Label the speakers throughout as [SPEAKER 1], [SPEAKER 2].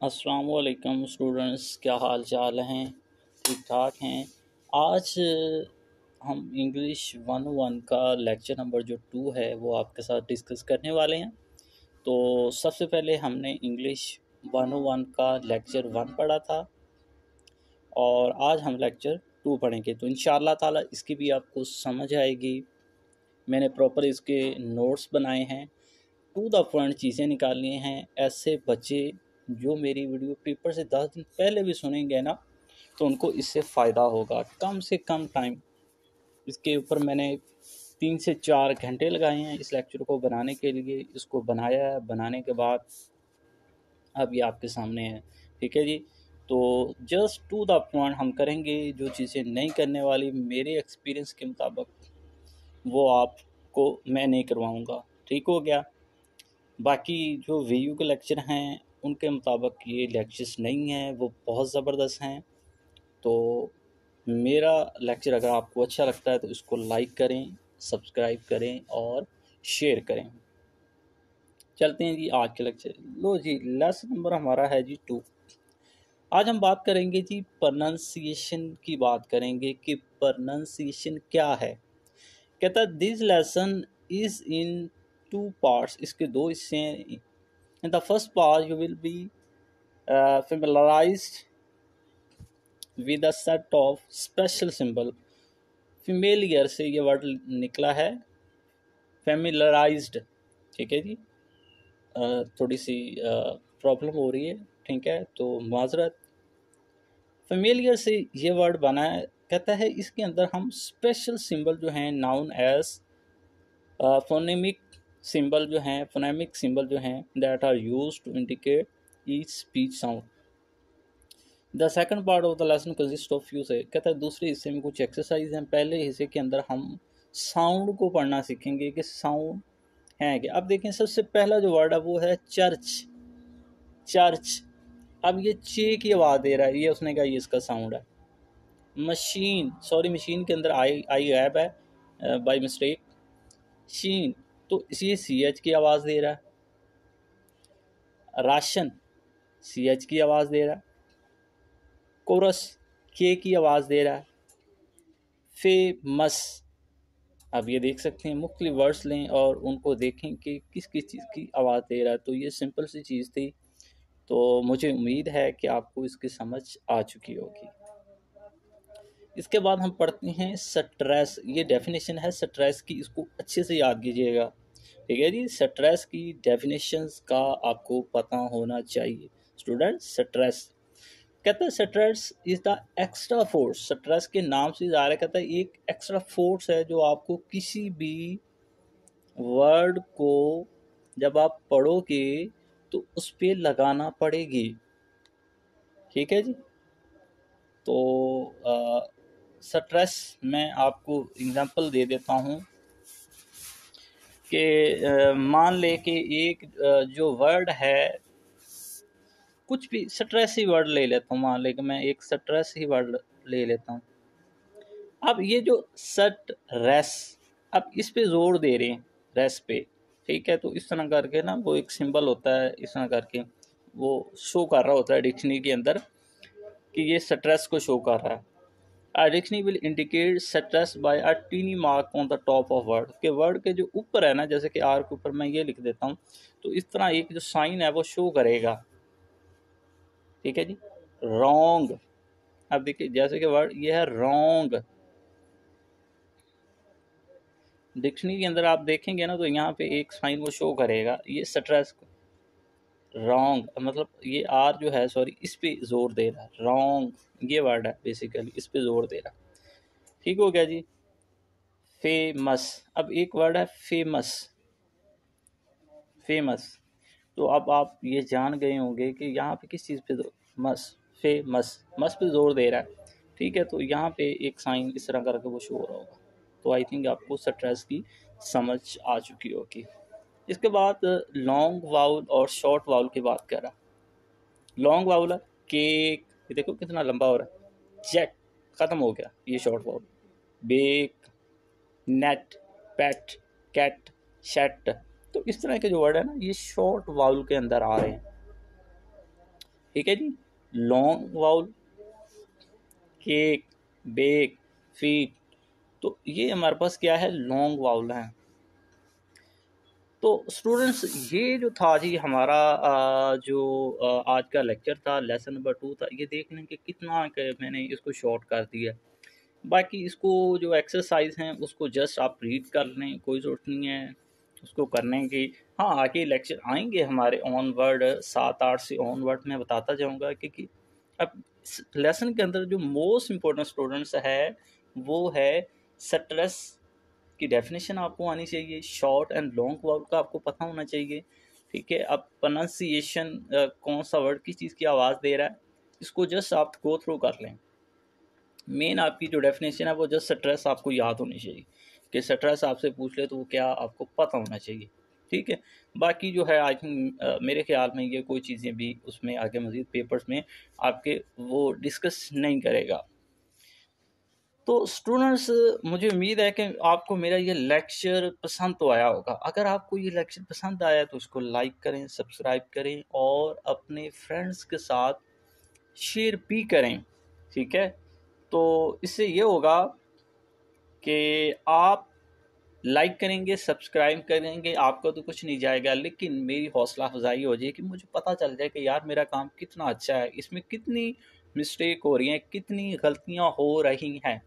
[SPEAKER 1] अस्सलामुअलैकुम स्टूडेंट्स, क्या हाल चाल हैं? ठीक ठाक हैं। आज हम इंग्लिश 101 का लेक्चर नंबर जो 2 है वो आपके साथ डिस्कस करने वाले हैं। तो सबसे पहले हमने इंग्लिश 101 का लेक्चर 1 पढ़ा था और आज हम लेक्चर 2 पढ़ेंगे। तो इंशाअल्लाह ताला इसकी भी आपको समझ आएगी। मैंने प्रॉपर इसके नोट्स बनाए हैं, टू द पॉइंट चीज़ें निकालनी हैं। ऐसे बच्चे जो मेरी वीडियो पेपर से 10 दिन पहले भी सुनेंगे ना, तो उनको इससे फ़ायदा होगा। कम से कम टाइम इसके ऊपर मैंने 3 से 4 घंटे लगाए हैं इस लेक्चर को बनाने के लिए। इसको बनाया है, बनाने के बाद अब ये आपके सामने है। ठीक है जी। तो जस्ट टू द पॉइंट हम करेंगे। जो चीज़ें नहीं करने वाली मेरे एक्सपीरियंस के मुताबिक वो आपको मैं नहीं करवाऊँगा। ठीक हो गया। बाकी जो वीयू के लेक्चर हैं उनके मुताबिक ये लेक्चर्स नहीं हैं, वो बहुत ज़बरदस्त हैं। तो मेरा लेक्चर अगर आपको अच्छा लगता है तो इसको लाइक करें, सब्सक्राइब करें और शेयर करें। चलते हैं जी आज के लेक्चर। लो जी, लेसन नंबर हमारा है जी 2। आज हम बात करेंगे जी प्रोनाउंसिएशन की बात करेंगे कि प्रोनाउंसिएशन क्या है। कहता है this lesson is in 2 parts. इसके 2 हिस्से हैं। In the first part, you will be familiarized with a set of special symbol. Familiar से ये वर्ड निकला है, familiarized। ठीक है जी। थोड़ी सी प्रॉब्लम हो रही है, ठीक है, तो माजरत। फेमिलियर से ये वर्ड बना है। कहता है इसके अंदर हम स्पेशल सिंबल जो हैं नाउन एज फोनेमिक सिंबल जो हैं, फोनेमिक सिंबल जो हैं that are used to indicate each speech sound. The second part of the lesson consist of few say. कहता है दूसरे हिस्से में कुछ एक्सरसाइज हैं। पहले हिस्से के अंदर हम साउंड को पढ़ना सीखेंगे कि साउंड है क्या। अब देखें, सबसे पहला जो वर्ड है वो है चर्च। चर्च। अब ये चे की आवाज़ दे रहा है, ये उसने कहा ये इसका साउंड है। मशीन, सॉरी मशीन के अंदर आई आई गैप है बाय मिस्टेक। शीन, तो ये सी एच की आवाज़ दे रहा है। राशन, सी एच की आवाज़ दे रहा है। कोरस, के की आवाज़ दे रहा है। फेमस, अब ये देख सकते हैं मुख्तलिफ वर्ड्स लें और उनको देखें कि किस किस चीज़ की आवाज़ दे रहा है। तो ये सिंपल सी चीज़ थी। तो मुझे उम्मीद है कि आपको इसकी समझ आ चुकी होगी। इसके बाद हम पढ़ते हैं स्ट्रेस। ये डेफिनेशन है स्ट्रेस की, इसको अच्छे से याद कीजिएगा। ठीक है जी। स्ट्रेस की डेफिनेशंस का आपको पता होना चाहिए स्टूडेंट। स्ट्रेस कहता है stress is the extra force. Stress के नाम से जा रहा है। कहता है एक एक्स्ट्रा फोर्स है जो आपको किसी भी वर्ड को जब आप पढ़ोगे तो उस पर लगाना पड़ेगी। ठीक है जी। तो स्ट्रेस मैं आपको एग्जांपल दे देता हूँ कि मान ले कि एक जो वर्ड है, कुछ भी स्ट्रेस ही वर्ड ले लेता हूँ। मान ले कि मैं एक स्ट्रेस ही वर्ड ले लेता हूँ। अब ये जो सट रेस, अब इस पे जोर दे रहे हैं, रेस पे। ठीक है, तो इस तरह करके ना वो एक सिंबल होता है, इस तरह करके वो शो कर रहा होता है डिक्शनरी के अंदर कि ये स्ट्रेस को शो कर रहा है। A dictionary will indicate stress by a teeny mark on the top of word। के वर्ड के जो ऊपर है ना, जैसे कि आर के ऊपर मैं ये लिख देता हूँ, तो इस तरह एक जो साइन है वो शो करेगा। ठीक है जी। रॉन्ग, अब देखिए जैसे कि वर्ड ये है रॉन्ग। डिक्शनरी के अंदर आप देखेंगे ना तो यहाँ पे एक साइन वो शो करेगा, ये स्ट्रेस को। रॉन्ग मतलब ये आर जो है, सॉरी, इस पे जोर दे रहा है। रॉन्ग ये वर्ड है बेसिकली, इस पे जोर दे रहा है। ठीक हो गया जी। फेमस, अब एक वर्ड है फेमस। फेमस, तो अब आप ये जान गए होंगे कि यहाँ पे किस चीज़ पे मस, फेमस, मस पे जोर दे रहा है। ठीक है, तो यहाँ पे एक साइन इस तरह करके वो शो हो रहा होगा। तो आई थिंक आपको स्ट्रेस की समझ आ चुकी होगी। इसके बाद लॉन्ग वाउल और शॉर्ट वाउल की बात कर रहा। लॉन्ग वाउल है केक, ये देखो कितना लंबा हो रहा है। जेट, ख़त्म हो गया, ये शॉर्ट वाउल। बेक, नेट, पेट, कैट, शेट, तो इस तरह के जो वर्ड है ना ये शॉर्ट वाउल के अंदर आ रहे हैं। ठीक है जी। Long vowel, cake, bake, feet, तो ये हमारे पास क्या है, लॉन्ग वाउल है। तो स्टूडेंट्स ये जो था जी हमारा जो आज का लेक्चर था, लेसन नंबर 2 था, ये देख लें कि कितना मैंने इसको शॉर्ट कर दिया। बाकी इसको जो एक्सरसाइज हैं उसको जस्ट आप रीड कर लें, कोई ज़रूरत नहीं है उसको करने की। हाँ, आगे लेक्चर आएंगे हमारे ऑनवर्ड, 7-8 से ऑनवर्ड मैं बताता जाऊँगा, क्योंकि अब लेसन के अंदर जो मोस्ट इम्पोर्टेंट स्टूडेंट्स है वो है स्ट्रेस की डेफिनेशन आपको आनी चाहिए, शॉर्ट एंड लॉन्ग वर्ब का आपको पता होना चाहिए। ठीक है, अब प्रोनाउंसिएशन, कौन सा वर्ड किस चीज़ की आवाज़ दे रहा है, इसको जस्ट आप गो थ्रू कर लें। मेन आपकी जो डेफिनेशन है वो जस्ट स्ट्रेस आपको याद होनी चाहिए, कि स्ट्रेस आपसे पूछ ले तो वो क्या आपको पता होना चाहिए। ठीक है, बाकी जो है आई थिंक मेरे ख्याल में ये कोई चीज़ें भी उसमें आगे मज़ीद पेपर्स में आपके वो डिस्कस नहीं करेगा। तो स्टूडेंट्स मुझे उम्मीद है कि आपको मेरा ये लेक्चर पसंद तो आया होगा। अगर आपको ये लेक्चर पसंद आया तो इसको लाइक करें, सब्सक्राइब करें और अपने फ्रेंड्स के साथ शेयर भी करें। ठीक है, तो इससे ये होगा कि आप लाइक करेंगे, सब्सक्राइब करेंगे, आपको तो कुछ नहीं जाएगा, लेकिन मेरी हौसला अफजाई हो जाए कि मुझे पता चल जाए कि यार मेरा काम कितना अच्छा है, इसमें कितनी मिस्टेक हो रही हैं, कितनी गलतियां हो रही हैं।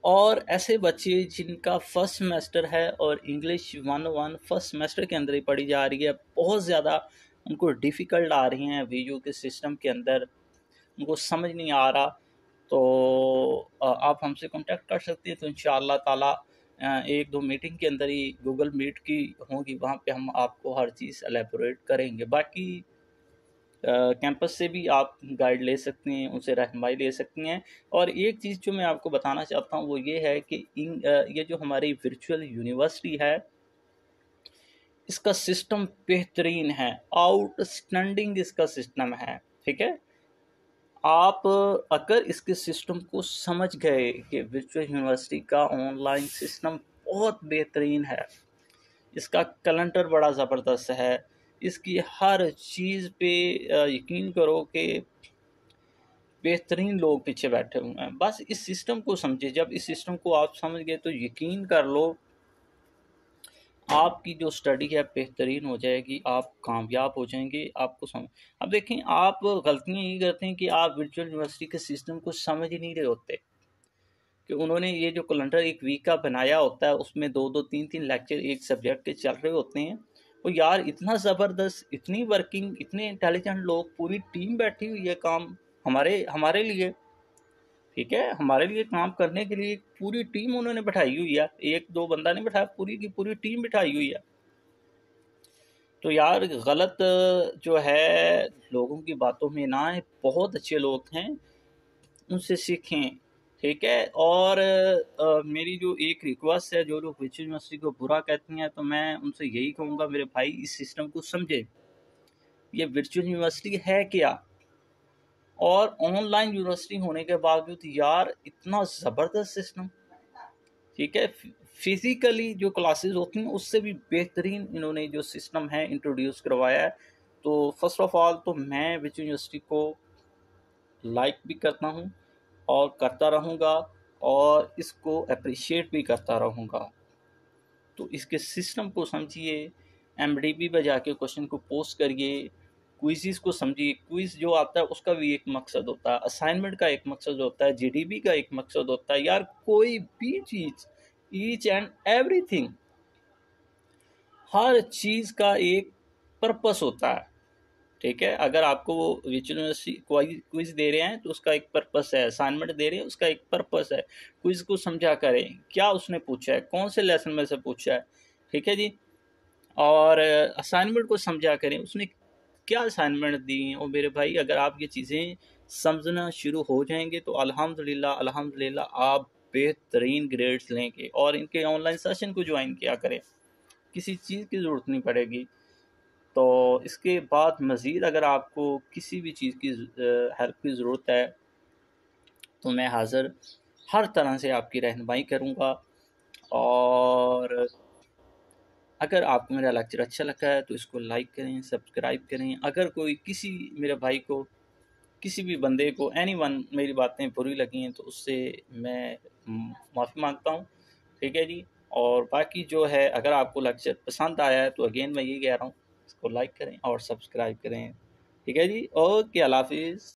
[SPEAKER 1] और ऐसे बच्चे जिनका फर्स्ट सेमेस्टर है और इंग्लिश 101 फर्स्ट सेमेस्टर के अंदर ही पढ़ी जा रही है, बहुत ज़्यादा उनको डिफ़िकल्ट आ रही हैं वीडियो के सिस्टम के अंदर, उनको समझ नहीं आ रहा, तो आप हमसे कांटेक्ट कर सकते हैं। तो इंशाअल्लाह ताला 1-2 मीटिंग के अंदर ही गूगल मीट की होंगी, वहाँ पे हम आपको हर चीज़ एलेबोरेट करेंगे। बाकी कैंपस से भी आप गाइड ले सकते हैं, उनसे रहनुमाई ले सकती हैं। और एक चीज़ जो मैं आपको बताना चाहता हूँ वो ये है कि ये जो हमारी वर्चुअल यूनिवर्सिटी है, इसका सिस्टम बेहतरीन है, आउटस्टैंडिंग इसका सिस्टम है। ठीक है, आप अगर इसके सिस्टम को समझ गए कि वर्चुअल यूनिवर्सिटी का ऑनलाइन सिस्टम बहुत बेहतरीन है, इसका कैलेंडर बड़ा ज़बरदस्त है, इसकी हर चीज़ पे यकीन करो कि बेहतरीन लोग पीछे बैठे हुए हैं। बस इस सिस्टम को समझिए, जब इस सिस्टम को आप समझ गए तो यकीन कर लो आपकी जो स्टडी है बेहतरीन हो जाएगी, आप कामयाब हो जाएंगे। आपको समझ, अब देखें आप गलतियाँ ये करते हैं कि आप वर्चुअल यूनिवर्सिटी के सिस्टम को समझ ही नहीं रहे होते, कि उन्होंने ये जो कैलेंडर एक वीक का बनाया होता है उसमें 2-2 3-3 लेक्चर एक सब्जेक्ट के चल रहे होते हैं। और यार इतना ज़बरदस्त, इतनी वर्किंग, इतने इंटेलिजेंट लोग, पूरी टीम बैठी हुई है काम हमारे हमारे लिए। ठीक है, हमारे लिए काम करने के लिए पूरी टीम उन्होंने बैठाई हुई है, 1-2 बंदा नहीं बैठाया, पूरी की पूरी टीम बिठाई हुई है। तो यार गलत जो है लोगों की बातों में ना आए, बहुत अच्छे लोग हैं, उनसे सीखें। ठीक है, और मेरी जो एक रिक्वेस्ट है, जो लोग वर्चुअल यूनिवर्सिटी को बुरा कहती हैं, तो मैं उनसे यही कहूँगा मेरे भाई इस सिस्टम को समझे, ये वर्चुअल यूनिवर्सिटी है क्या, और ऑनलाइन यूनिवर्सिटी होने के बावजूद यार इतना ज़बरदस्त सिस्टम। ठीक है, फिज़िकली जो क्लासेस होती हैं उससे भी बेहतरीन इन्होंने जो सिस्टम है इंट्रोड्यूस करवाया है। तो फर्स्ट ऑफ ऑल तो मैं वर्चुअल यूनिवर्सिटी को लाइक भी करता हूँ और करता रहूँगा, और इसको अप्रिशिएट भी करता रहूँगा। तो इसके सिस्टम को समझिए, एमडीबी पर जाके क्वेश्चन को पोस्ट करिए, क्विज़ को समझिए, क्विज़ जो आता है उसका भी एक मकसद होता है, असाइनमेंट का एक मकसद होता है, जीडीबी का एक मकसद होता है। यार कोई भी चीज़, ईच एंड एवरीथिंग, हर चीज़ का एक पर्पस होता है। ठीक है, अगर आपको वो वर्चुअल यूनिवर्सिटी क्विज दे रहे हैं तो उसका एक पर्पस है, असाइनमेंट दे रहे हैं उसका एक पर्पस है। क्विज को समझा करें, क्या उसने पूछा है, कौन से लेसन में से पूछा है। ठीक है जी, और असाइनमेंट को समझा करें, उसने क्या असाइनमेंट दी हैं। और मेरे भाई अगर आप ये चीज़ें समझना शुरू हो जाएंगे तो अल्हम्दुलिल्लाह अल्हम्दुलिल्लाह आप बेहतरीन ग्रेड्स लेंगे। और इनके ऑनलाइन सेशन को ज्वाइन किया करें, किसी चीज़ की ज़रूरत नहीं पड़ेगी। तो इसके बाद मज़ीद अगर आपको किसी भी चीज़ की हेल्प की ज़रूरत है तो मैं हाज़िर हर तरह से आपकी रहनुमाई करूँगा। और अगर आपको मेरा लेक्चर अच्छा लगा है तो इसको लाइक करें, सब्सक्राइब करें। अगर कोई किसी मेरे भाई को, किसी भी बंदे को, एनीवन मेरी बातें बुरी लगी हैं तो उससे मैं माफ़ी मांगता हूँ, ठीक है जी। और बाकी जो है, अगर आपको लेक्चर पसंद आया है तो अगेन मैं यही कह रहा हूँ, इसको लाइक करें और सब्सक्राइब करें, ठीक है जी। ओके, अल्लाह हाफिज़।